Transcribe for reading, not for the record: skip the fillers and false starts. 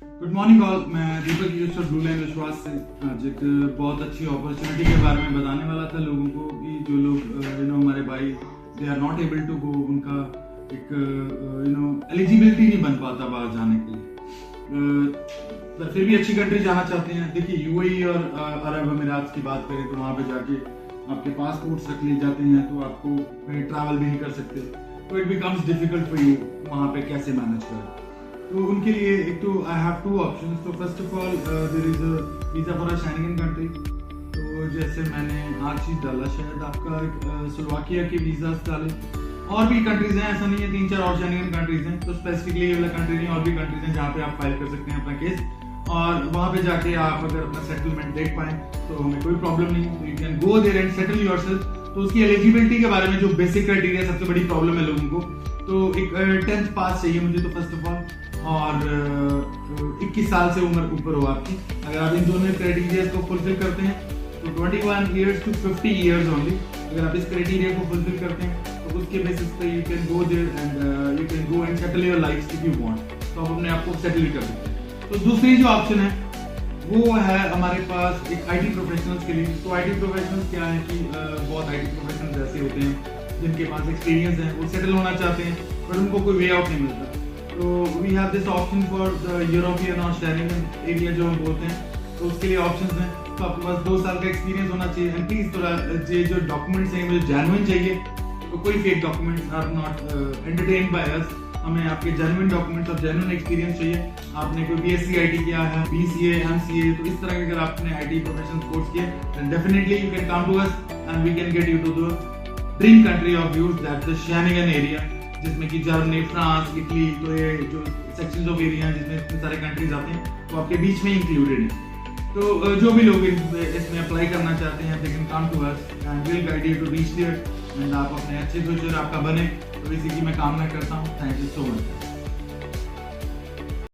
Good morning all. मैं दीपक Yusuf blue line विश्वास से आज एक बहुत अच्छी अपॉर्चुनिटी के बारे में बताने वाला था लोगों को कि जो लोग हमारे भाई they are not able to go, उनका एक एलिजिबिलिटी नहीं बन पाता बाहर जाने के लिए, पर फिर भी अच्छी कंट्री जाना चाहते हैं। देखिए यूएई और अरब अमीरात की बात करें तो वहाँ पे जाके आपके पासपोर्ट्स रख लिए जाते हैं तो आपको कहीं ट्रैवल भी नहीं कर सकते, तो it becomes difficult for you वहाँ पे कैसे मैनेज करें। तो उनके लिए एक तो आई हैव टू ऑप्शंस। तो first of all there is a visa for a Schengen country. तो जैसे मैंने आज ही डाला, शायद आपका स्लोवाकिया के वीजा डाले। और भी कंट्रीज हैं, ऐसा नहीं है, 3-4 और शेंगन कंट्रीज हैं। तो स्पेसिफिकली ये वाला कंट्री नहीं, और भी कंट्रीज हैं जहाँ पे आप फाइल कर सकते हैं अपना केस, और वहाँ पे जाके आप अगर अपना सेटलमेंट देख पाए तो हमें कोई प्रॉब्लम नहीं है। You can go there and settle yourself. तो उसकी एलिजिबिलिटी के बारे में जो बेसिक क्राइटेरिया सबसे बड़ी प्रॉब्लम है लोगों को, तो एक 10th पास चाहिए मुझे तो फर्स्ट ऑफ ऑल, और 21 साल से उम्र ऊपर हो आपकी। अगर आप इन दोनों क्राइटेरिया को फुलफिल करते हैं तो 21 ईयर्स टू 50 ईयर्स ओनली, अगर आप इस क्राइटेरिया को फुलफिल करते हैं तो उसके बेसिस पे you can go there and you can go and settle your life if you want. तो आप अपने आप को सेटल भी कर सकते हैं। तो दूसरी जो ऑप्शन है वो है हमारे पास एक आईटी प्रोफेशनल्स के लिए। तो आईटी प्रोफेशनल्स क्या है कि बहुत आईटी प्रोफेशनल्स ऐसे होते हैं जिनके पास एक्सपीरियंस है, वो सेटल होना चाहते हैं पर उनको कोई वे आउट नहीं मिलता। तो we have this option for the European और शेंगन एरिया जो हम बोलते हैं, तो उसके लिए ऑप्शंस हैं। तो आपके पास 2 साल का एक्सपीरियंस होना चाहिए, एंड प्लीज थोड़ा ये जो डॉक्यूमेंट्स हैं मुझे जेन्युइन चाहिए। तो कोई fake documents are not entertained by us. हमें आपके जेन्युइन डॉक्यूमेंट्स और जेन्युइन एक्सपीरियंस चाहिए। आपने कोई बीएससी आईटी किया है, बीसीए, एमसीए, तो इस तरह के अगर आपने आईटी प्रोफेशनल कोर्स किए then definitely you can come to us and we can get you to the dream country of yours, that's the Schengen area, जिसमें कि जर्मनी, फ्रांस, इटली, तो ये जो सेक्शंस ऑफ एरिया हैं जिसमें इतने सारे कंट्रीज आते हैं वो आपके बीच में इंक्लूडेड हैं। तो जो भी लोग इसमें अप्लाई करना चाहते हैं they can come to us and we will guide you to reach there, and आप अपने अच्छे फ्यूचर आपका बने, तो इसी की मैं कामना करता हूँ। Thank you so much.